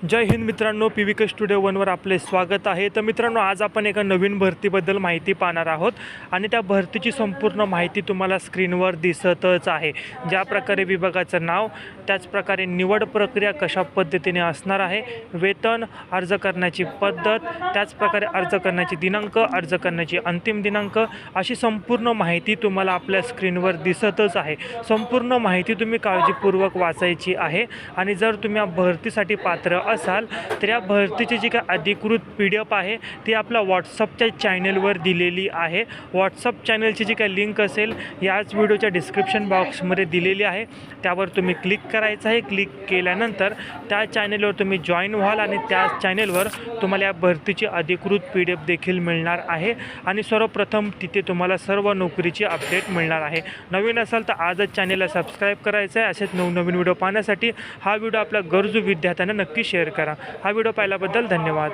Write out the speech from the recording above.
जय हिंद मित्रांनो, PVK studio 1वर आपले स्वागत आहे। तर मित्रांनो, आज आपण एका नवीन भरतीबद्दल माहिती पाहणार आहोत आणि त्या भरतीची संपूर्ण माहिती तुम्हाला स्क्रीनवर दिसतच आहे। ज्या प्रकारे विभागाचं नाव, त्याच प्रकारे निवड प्रक्रिया कशा पद्धतीने असणार आहे, वेतन, अर्ज करण्याची पद्धत, त्याच प्रकारे अर्ज करण्याची दिनांक, अर्ज करण्याची अंतिम दिनांक, अशी संपूर्ण माहिती तुम्हाला आपल्या स्क्रीनवर दिसतच आहे। संपूर्ण माहिती तुम्ही काळजीपूर्वक वाचायची आहे आणि जर तुम्ही या भरतीसाठी पात्र असाल तर या भरतीची जी काही अधिकृत PDF आहे ती आपल्या व्हॉट्सअपच्या चॅनलवर दिलेली आहे। व्हॉट्सअप चॅनलची जी काही लिंक असेल याच व्हिडिओच्या डिस्क्रिप्शन बॉक्समध्ये दिलेली आहे, त्यावर तुम्ही क्लिक करायचं आहे। क्लिक केल्यानंतर त्या चॅनलवर तुम्ही जॉईन व्हाल आणि त्या चॅनलवर तुम्हाला या भरतीची अधिकृत PDF देखील मिळणार आहे आणि सर्वप्रथम तिथे तुम्हाला सर्व नोकरीची अपडेट मिळणार आहे। नवीन असाल तर आजच चॅनलला सबस्क्राईब करायचं आहे। असेच नवनवीन व्हिडिओ पाहण्यासाठी हा व्हिडिओ आपल्या गरजू विद्यार्थ्यांना नक्की शेअर करा। हा व्हिडिओ पाहिल्याबद्दल धन्यवाद।